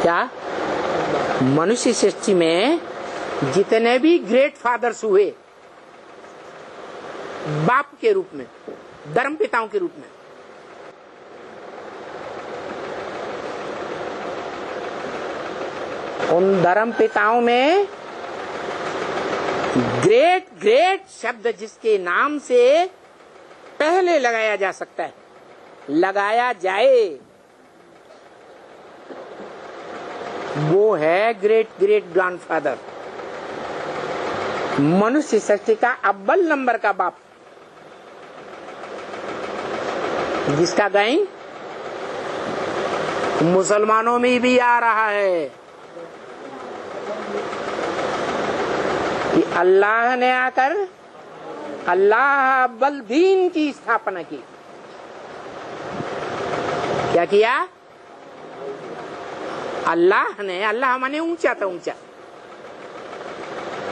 क्या मनुष्य सृष्टि में जितने भी ग्रेट फादर्स हुए बाप के रूप में, धर्म पिताओं के रूप में, उन धर्म पिताओं में ग्रेट ग्रेट शब्द जिसके नाम से पहले लगाया जा सकता है, लगाया जाए, वो है ग्रेट ग्रेट ग्रैंडफादर, मनुष्य सृष्टि का अव्वल नंबर का बाप, जिसका गायन मुसलमानों में भी आ रहा है कि अल्लाह ने आकर अल्लाह अव्वल दीन की स्थापना की। क्या किया? अल्लाह ने, अल्लाह माने ऊंचा था, ऊंचा,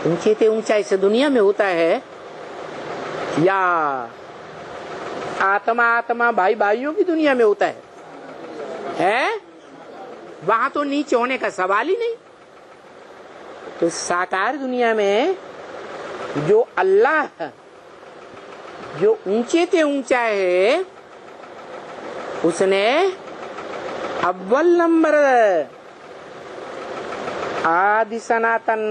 ऊंचे से ऊंचा इस दुनिया में होता है या आत्मा आत्मा भाई भाइयों की दुनिया में होता है? वहां तो नीचे होने का सवाल ही नहीं। तो साकार दुनिया में जो अल्लाह जो ऊंचे से ऊंचा है, उसने अव्वल नंबर आदि सनातन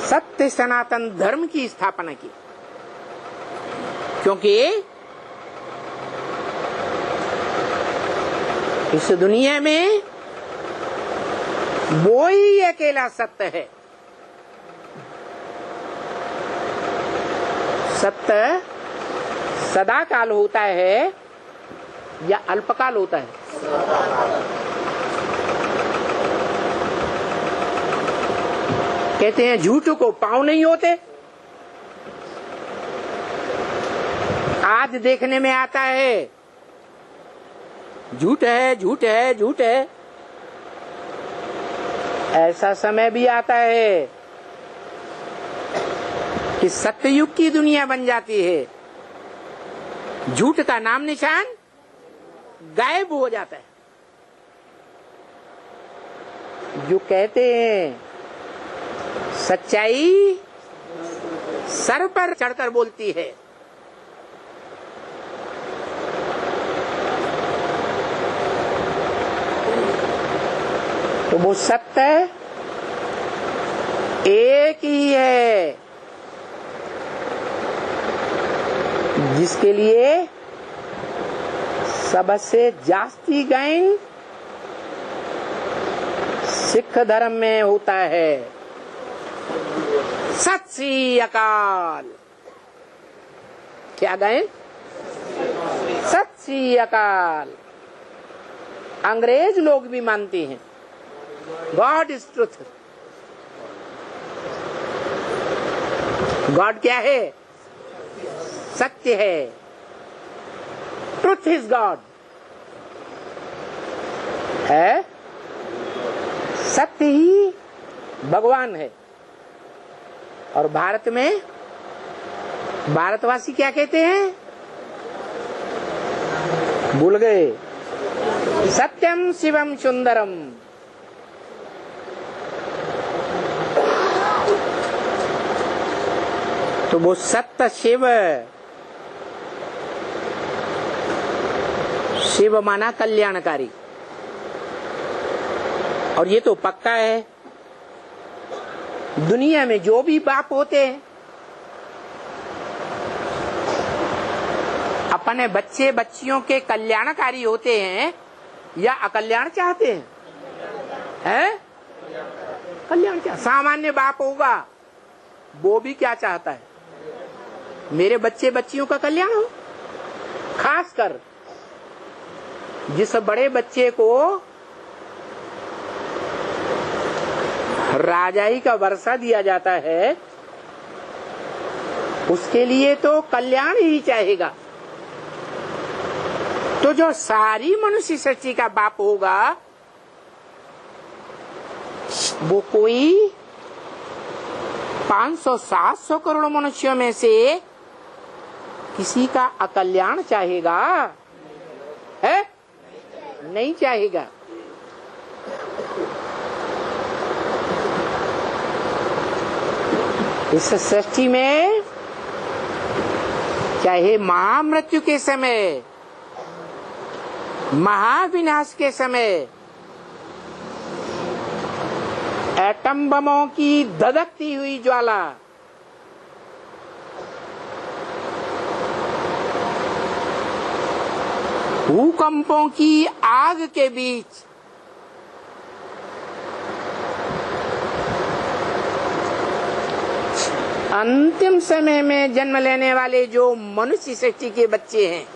सत्य सनातन धर्म की स्थापना की। क्योंकि इस दुनिया में वो ही अकेला सत्य है। सत्य सदा काल होता है या अल्पकाल होता है? कहते हैं झूठ को पांव नहीं होते। आज देखने में आता है झूठ है, झूठ है, झूठ है। ऐसा समय भी आता है कि सत्ययुग की दुनिया बन जाती है, झूठ का नाम निशान गायब हो जाता है। जो कहते हैं सच्चाई सर पर चढ़कर बोलती है, तो वो सत्य एक ही है जिसके लिए सबसे जास्ती गायन सिख धर्म में होता है। सत श्री अकाल। क्या गायन? सत श्री अकाल। अंग्रेज लोग भी मानते हैं गॉड इज ट्रुथ। गॉड क्या है? सत्य है। ट्रुथ इज गॉड है, सत्य ही भगवान है। और भारत में भारतवासी क्या कहते हैं? भूल गए। सत्यम शिवम सुंदरम। तो वो सत्य शिव, शिव माना कल्याणकारी। और ये तो पक्का है, दुनिया में जो भी बाप होते हैं अपने बच्चे बच्चियों के कल्याणकारी होते हैं या अकल्याण चाहते हैं? हैं? कल्याण चाहते। सामान्य बाप होगा वो भी क्या चाहता है? मेरे बच्चे बच्चियों का कल्याण हो। खासकर जिस बड़े बच्चे को राजाई का वर्षा दिया जाता है उसके लिए तो कल्याण ही चाहेगा। तो जो सारी मनुष्य सृष्टि का बाप होगा वो कोई 500-700 करोड़ मनुष्यों में से किसी का अकल्याण चाहेगा? है? नहीं चाहेगा। इस सृष्टि में चाहे महामृत्यु के समय, महाविनाश के समय, एटम बमों की धधकती हुई ज्वाला, भूकंपों की आग के बीच अंतिम समय में जन्म लेने वाले जो मनुष्य सृष्टि के बच्चे हैं,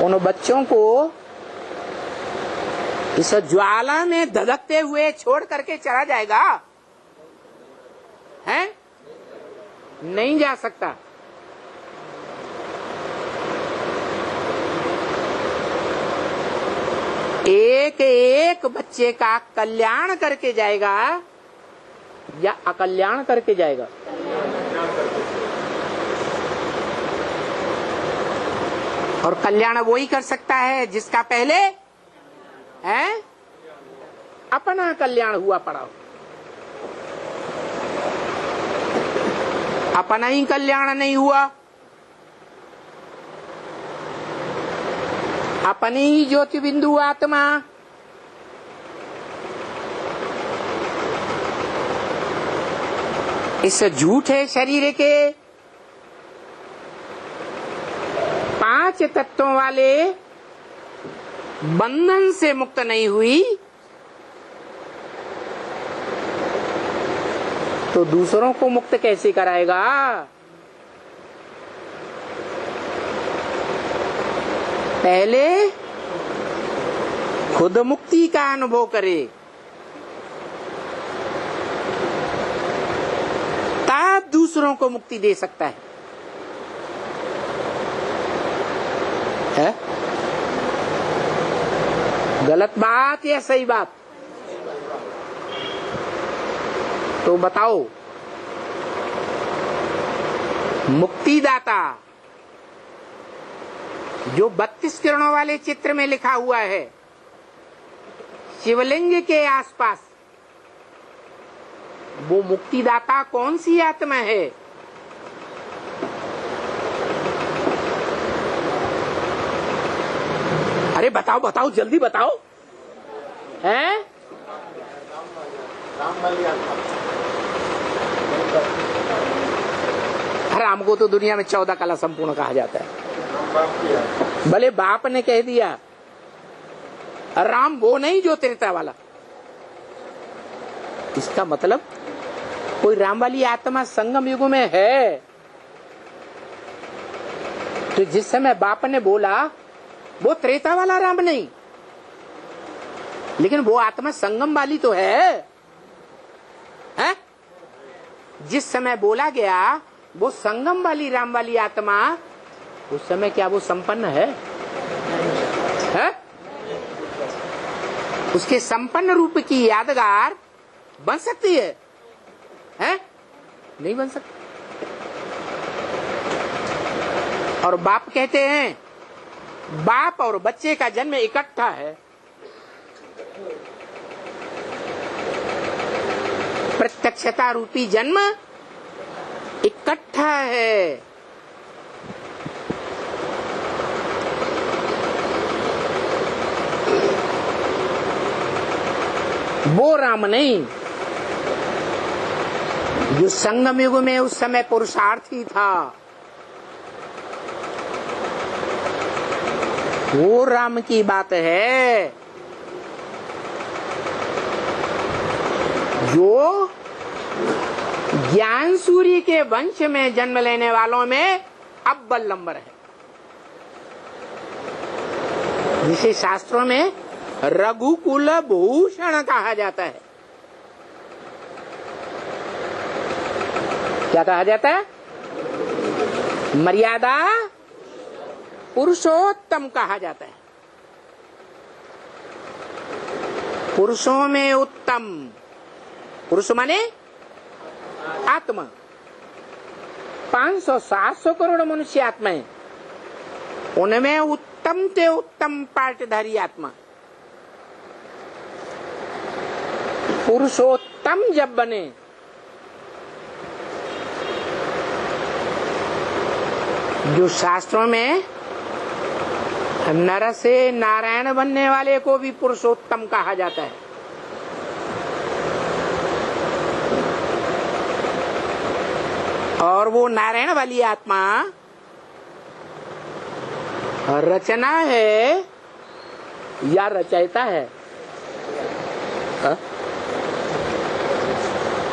उन बच्चों को इस ज्वाला में धधकते हुए छोड़ करके चला जाएगा? है? नहीं जा सकता। एक एक बच्चे का कल्याण करके जाएगा या अकल्याण करके जाएगा? और कल्याण वही कर सकता है जिसका पहले है अपना कल्याण हुआ पड़ा हो। अपना ही कल्याण नहीं हुआ, अपनी ही ज्योति बिंदु आत्मा इस झूठे शरीर के 5 तत्वों वाले बंधन से मुक्त नहीं हुई, तो दूसरों को मुक्त कैसे कराएगा? पहले खुद मुक्ति का अनुभव करे, तब दूसरों को मुक्ति दे सकता है? गलत बात या सही बात? तो बताओ। मुक्तिदाता जो 32 किरणों वाले चित्र में लिखा हुआ है, शिवलिंग के आसपास, वो मुक्तिदाता कौन सी आत्मा है? अरे बताओ बताओ, जल्दी बताओ। हैं? राम को तो दुनिया में 14 कला संपूर्ण कहा जाता है। भले बाप ने कह दिया, राम वो नहीं जो त्रेता वाला। इसका मतलब कोई राम वाली आत्मा संगम युग में है। तो जिस समय बाप ने बोला वो त्रेता वाला राम नहीं, लेकिन वो आत्मा संगम वाली तो है। जिस समय बोला गया वो संगम वाली राम वाली आत्मा, उस समय क्या वो संपन्न है? उसके संपन्न रूप की यादगार बन सकती है? नहीं बन सकती। और बाप कहते हैं, बाप और बच्चे का जन्म इकट्ठा है। प्रत्यक्षता रूपी जन्म इकट्ठा है। वो राम नहीं जो संगम युग में उस समय पुरुषार्थी था। वो राम की बात है जो ज्ञान सूर्य के वंश में जन्म लेने वालों में अव्वल नंबर है, जिसे शास्त्रों में रघुकुल भूषण कहा जाता है। क्या कहा जाता है? मर्यादा पुरुषोत्तम कहा जाता है। पुरुषों में उत्तम, पुरुष माने आत्मा। 500-700 करोड़ मनुष्य आत्माएं, उनमें उत्तम से उत्तम पार्टधारी आत्मा पुरुषोत्तम जब बने, जो शास्त्रों में नर से नारायण बनने वाले को भी पुरुषोत्तम कहा जाता है। और वो नारायण वाली आत्मा रचना है या रचयिता है? हा?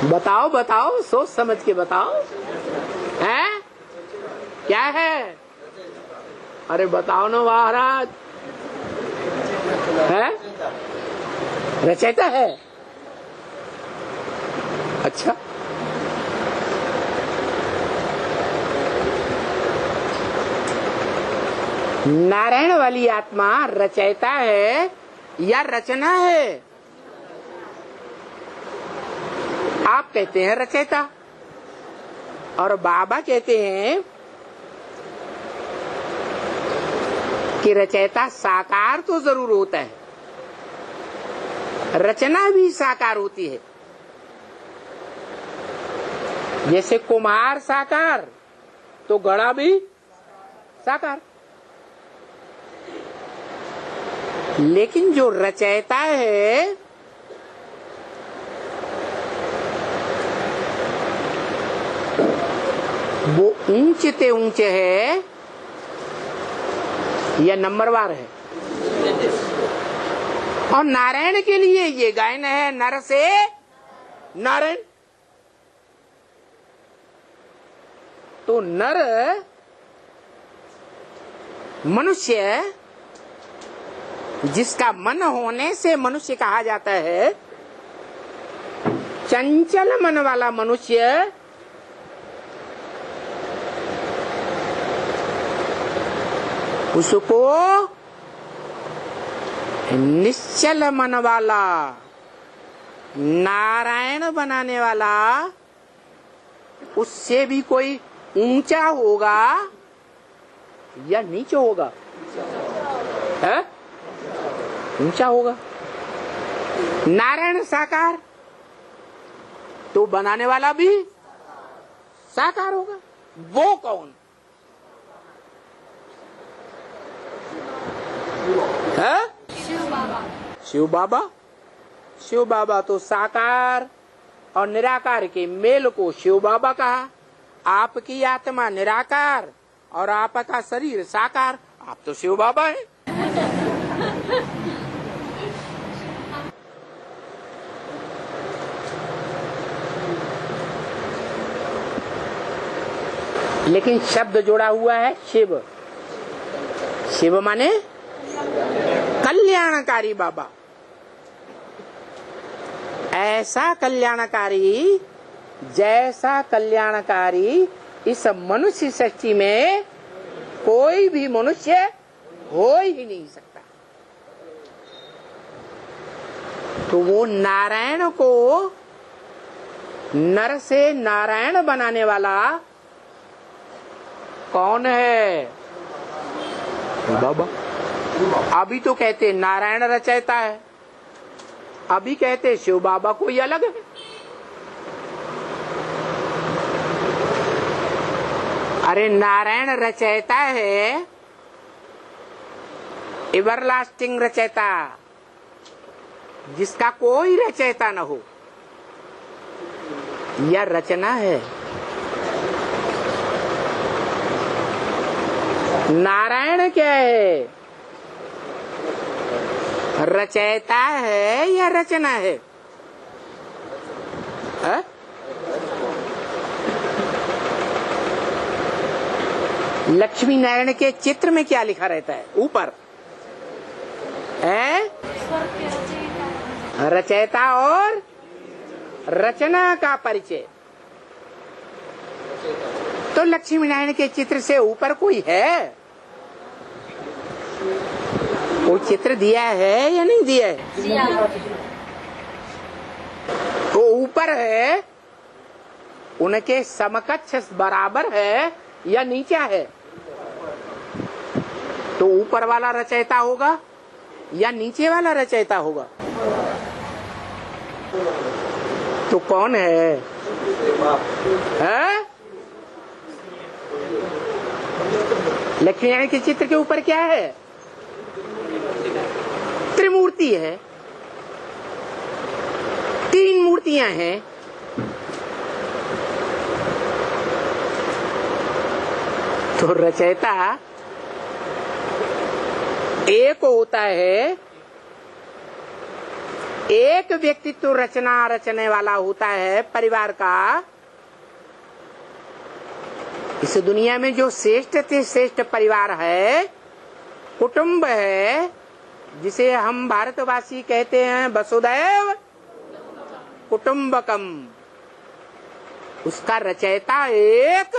बताओ बताओ, सोच समझ के बताओ, है क्या है? अरे बताओ ना महाराज, है रचयिता है। अच्छा, नारायण वाली आत्मा रचयिता है या रचना है? आप कहते हैं रचयिता, और बाबा कहते हैं कि रचयिता साकार तो जरूर होता है, रचना भी साकार होती है। जैसे कुम्हार साकार तो घड़ा भी साकार, लेकिन जो रचयिता है वो ऊंचे ते ऊंचे है या नंबरवार है। और नारायण के लिए ये गायन है, नर से नारायण। तो नर मनुष्य, जिसका मन होने से मनुष्य कहा जाता है, चंचल मन वाला मनुष्य उसको निश्चल मन वाला नारायण बनाने वाला, उससे भी कोई ऊंचा होगा या नीचे होगा? है ऊंचा होगा। नारायण साकार तो बनाने वाला भी साकार होगा। वो कौन है? शिव बाबा। शिव बाबा, शिव बाबा तो साकार और निराकार के मेल को शिव बाबा कहा। आपकी आत्मा निराकार और आपका शरीर साकार, आप तो शिव बाबा हैं। लेकिन शब्द जोड़ा हुआ है शिव। शिव माने कल्याणकारी बाबा। ऐसा कल्याणकारी, जैसा कल्याणकारी इस मनुष्य सृष्टि में कोई भी मनुष्य हो ही नहीं सकता। तो वो नारायण को नर से नारायण बनाने वाला कौन है? बाबा। अभी तो कहते नारायण रचयिता है, अभी कहते शिव बाबा कोई अलग है। अरे नारायण रचयिता है, एवरलास्टिंग रचयिता, जिसका कोई रचयिता न हो, यह रचना है। नारायण क्या है? रचयिता है या रचना है? है? लक्ष्मी नारायण के चित्र में क्या लिखा रहता है ऊपर? है रचयिता और रचना का परिचय। तो लक्ष्मी नारायण के चित्र से ऊपर कोई है? वो चित्र दिया है या नहीं दिया है? तो ऊपर है, उनके समकक्ष बराबर है या नीचा है? तो ऊपर वाला रचयिता होगा या नीचे वाला रचयिता होगा? तो कौन है? लक्ष्मी नारायण के चित्र के ऊपर क्या है? त्रिमूर्ति है, 3 मूर्तियां हैं। तो रचयिता एक होता है, एक व्यक्तित्व रचना रचने वाला होता है परिवार का। इस दुनिया में जो श्रेष्ठ से श्रेष्ठ परिवार है, कुटुंब है, जिसे हम भारतवासी कहते हैं वसुधैव कुटुंबकम, उसका रचयिता एक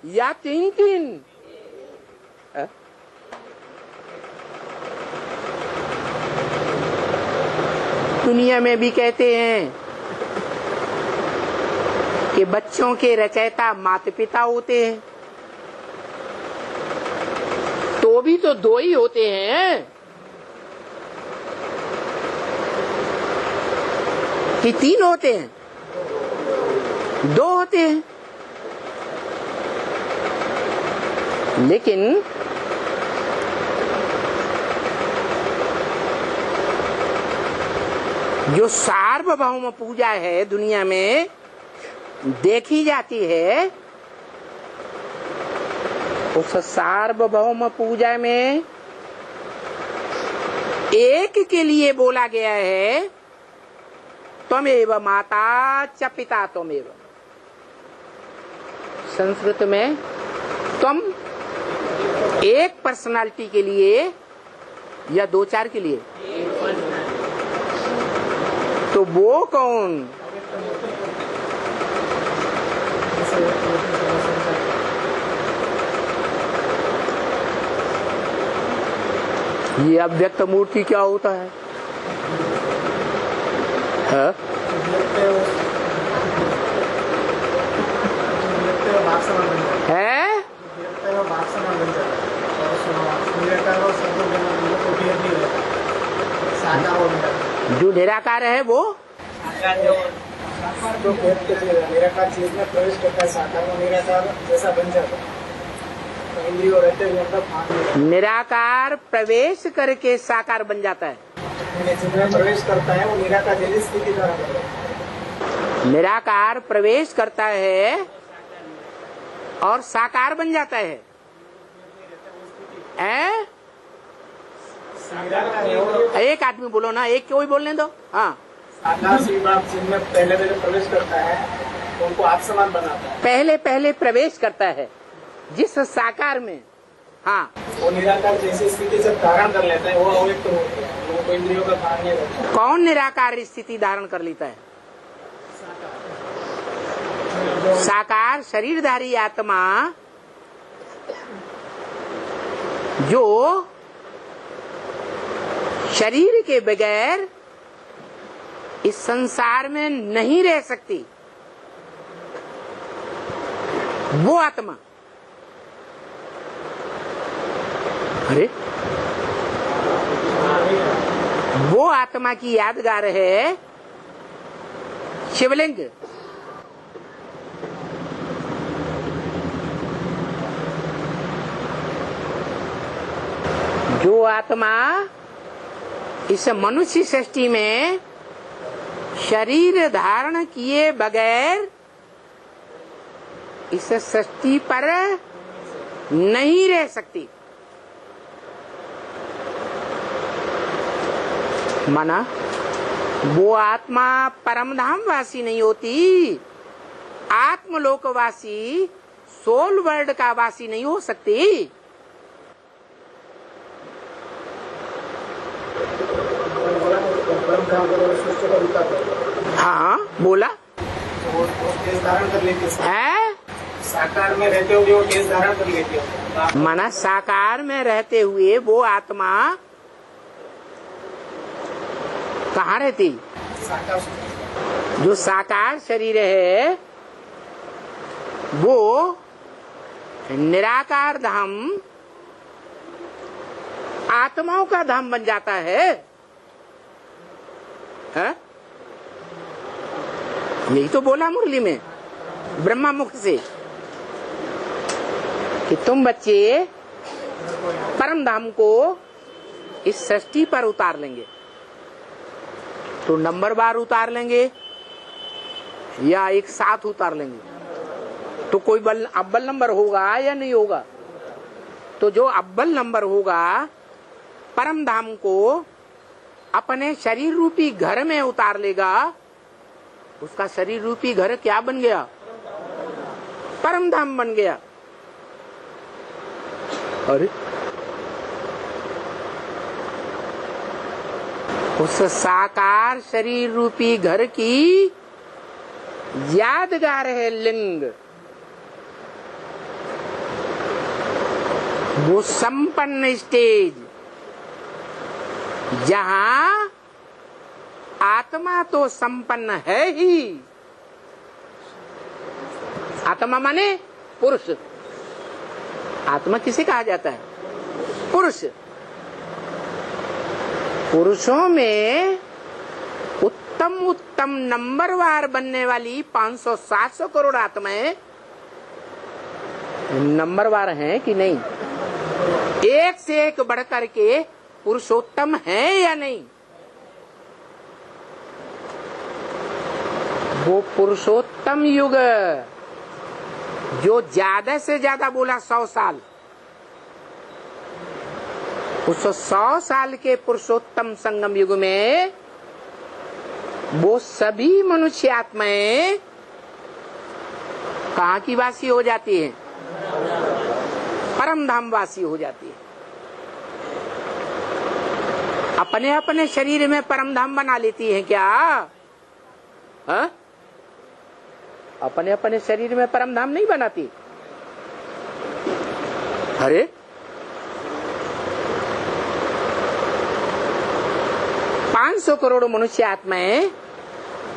या 3 दुनिया में भी कहते हैं कि बच्चों के रचयिता माता पिता होते हैं, तो भी तो 2 ही होते हैं कि 3 होते हैं? 2 होते हैं। लेकिन जो सार्वभौम पूजा है दुनिया में देखी जाती है, उस सार्वभौम पूजा में एक के लिए बोला गया है, त्वमेव माता च पिता त्वमेव। संस्कृत में तुम एक पर्सनालिटी के लिए या 2-4 के लिए? तो वो कौन? ये अव्यक्त मूर्ति क्या होता है? जो निराकार है वो तो निराकार चीज में प्रवेश करता है, साकार में निराकार जैसा बन जाता है। इंद्रियों रहते हुए निराकार प्रवेश करके साकार बन जाता है। जिसमें प्रवेश करता है वो निराकार जैसी स्थिति धारण करता है। निराकार प्रवेश करता है और साकार बन जाता है। एक आदमी बोलो ना, एक कोई बोलने दो। हाँ, साकार जिनमें पहले प्रवेश करता है उनको आप समान बनाता है। पहले प्रवेश करता है जिस साकार में, हाँ, वो निराकार जैसी स्थिति जब धारण कर लेता है वो अव्यक्त होती है, वो कोई इंद्रियों का भान नहीं रहता। कौन निराकार स्थिति धारण कर लेता है? साकार शरीरधारी आत्मा जो शरीर के बगैर इस संसार में नहीं रह सकती, वो आत्मा। अरे वो आत्मा की यादगार है शिवलिंग। जो आत्मा इस मनुष्य सृष्टि में शरीर धारण किए बगैर इस सृष्टि पर नहीं रह सकती, माना वो आत्मा परमधाम वासी नहीं होती, आत्मलोकवासी सोल वर्ल्ड का वासी नहीं हो सकती। हाँ बोला, धारण कर लेते है साकार में रहते हुए वो केस धारण कर लेते हो। माना साकार में रहते हुए वो आत्मा कहाँ रहती? जो साकार शरीर है वो निराकार धाम आत्माओं का धाम बन जाता है। यही तो बोला मुरली में ब्रह्मा मुख से कि तुम बच्चे परम धाम को इस सृष्टि पर उतार लेंगे। तो नंबर बार उतार लेंगे या एक साथ उतार लेंगे? तो कोई अव्वल नंबर होगा या नहीं होगा? तो जो अव्वल नंबर होगा परम धाम को अपने शरीर रूपी घर में उतार लेगा, उसका शरीर रूपी घर क्या बन गया? परम धाम बन गया। अरे उस साकार शरीर रूपी घर की यादगार है लिंग, वो संपन्न स्टेज जहां आत्मा तो संपन्न है ही। आत्मा माने पुरुष। आत्मा किसे कहा जाता है? पुरुष। पुरुषों में उत्तम उत्तम नंबरवार बनने वाली 500-700 करोड़ आत्माएं नंबरवार हैं कि नहीं? एक से एक बढ़कर के पुरुषोत्तम है या नहीं? वो पुरुषोत्तम युग जो ज्यादा से ज्यादा बोला 100 साल, उस 100 साल के पुरुषोत्तम संगम युग में वो सभी मनुष्य आत्माएं कहाँ की वासी हो जाती हैं? परम धाम वासी हो जाती है। अपने अपने शरीर में परम धाम बना लेती हैं क्या? हा? अपने अपने शरीर में परम धाम नहीं बनाती। अरे पांच 500 करोड़ मनुष्य आत्माएं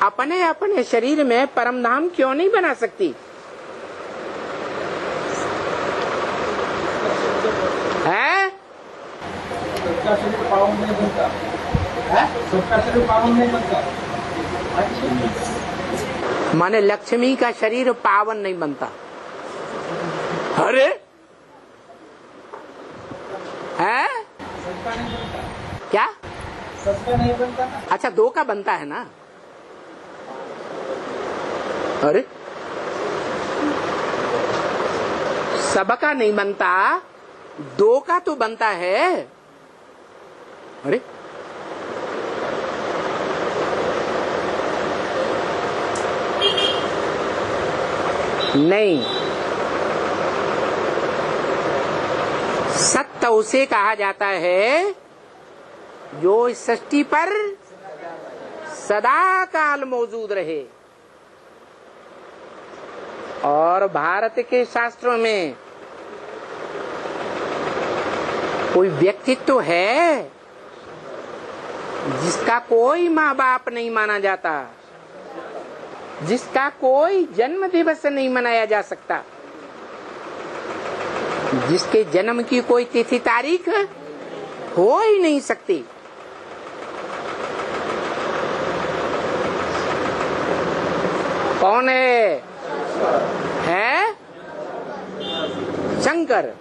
अपने अपने शरीर में परम धाम क्यों नहीं बना सकती? है? सबका शरीर पावन नहीं बनता है? सबका शरीर पावन नहीं बनता। माने लक्ष्मी का शरीर पावन नहीं बनता। अरे है? सबका नहीं बनता। क्या? सबका नहीं बनता ना। अच्छा, 2 का बनता है ना। अरे सबका नहीं बनता, 2 का तो बनता है। अरे नहीं, सत्य उसे कहा जाता है जो इस सृष्टि पर सदा काल मौजूद रहे। और भारत के शास्त्रों में कोई व्यक्तित्व है जिसका कोई माँ बाप नहीं माना जाता, जिसका कोई जन्म दिवस नहीं मनाया जा सकता, जिसके जन्म की कोई तिथि तारीख हो ही नहीं सकती। कौन है? है शंकर।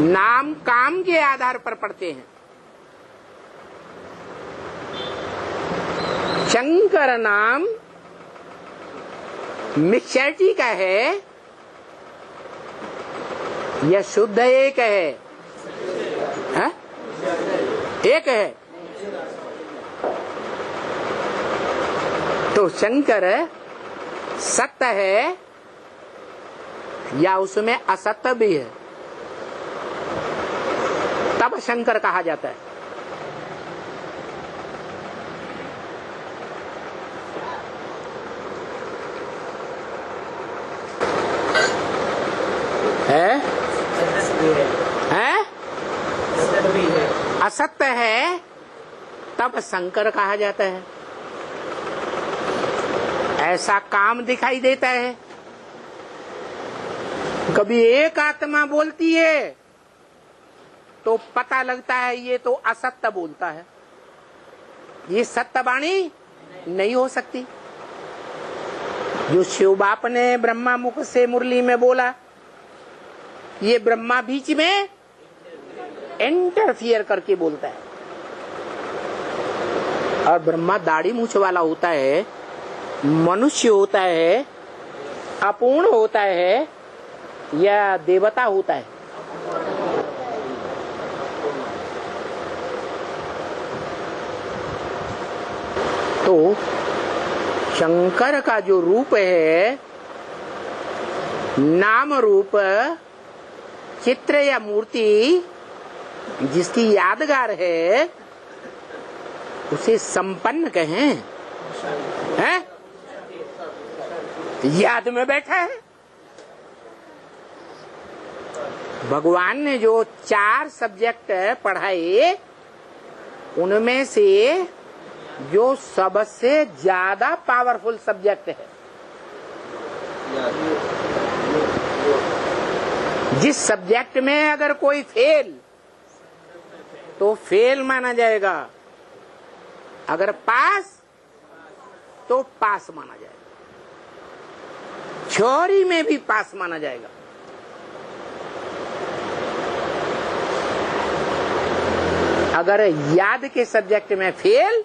नाम काम के आधार पर पढ़ते हैं। शंकर नाम मिक्सचरिटी का है या शुद्ध एक है? है? एक है। तो शंकर सत्य है या उसमें असत्य भी है? तब शंकर कहा जाता है। है? असत्य है तब शंकर कहा जाता है। ऐसा काम दिखाई देता है। कभी एक आत्मा बोलती है तो पता लगता है ये तो असत्य बोलता है। ये सत्यवाणी नहीं हो सकती। जो शिव बाप ने ब्रह्मा मुख से मुरली में बोला, ये ब्रह्मा बीच में इंटरफियर करके बोलता है। और ब्रह्मा दाढ़ी मूछ वाला होता है, मनुष्य होता है, अपूर्ण होता है या देवता होता है? तो शंकर का जो रूप है, नाम रूप, चित्र या मूर्ति जिसकी यादगार है, उसे संपन्न कहें, हैं? याद में बैठा है। भगवान ने जो 4 सब्जेक्ट पढ़ाए, उनमें से जो सबसे ज्यादा पावरफुल सब्जेक्ट है, जिस सब्जेक्ट में अगर कोई फेल तो फेल माना जाएगा, अगर पास तो पास माना जाएगा, थ्योरी में भी पास माना जाएगा। अगर याद के सब्जेक्ट में फेल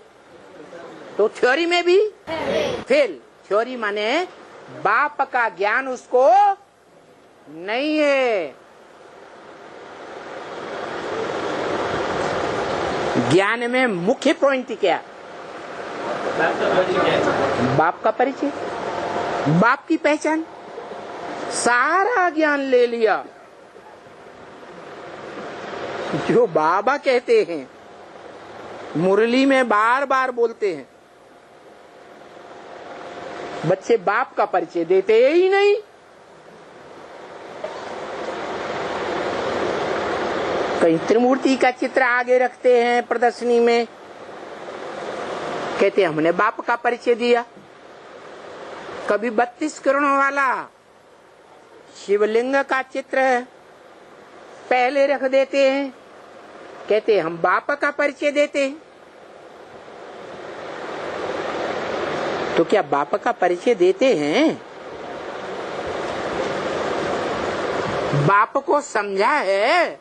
तो थ्योरी में भी फेल। थ्योरी माने बाप का ज्ञान उसको नहीं है। ज्ञान में मुख्य पॉइंट क्या? बाप का परिचय, बाप की पहचान। सारा ज्ञान ले लिया जो बाबा कहते हैं, मुरली में बार बार बोलते हैं। बच्चे बाप का परिचय देते ही नहीं। कहीं त्रिमूर्ति का चित्र आगे रखते हैं प्रदर्शनी में, कहते हमने बाप का परिचय दिया। कभी 32 किरणों वाला शिवलिंग का चित्र पहले रख देते हैं, कहते हम बाप का परिचय देते हैं। तो क्या बाप का परिचय देते हैं? बाप को समझा है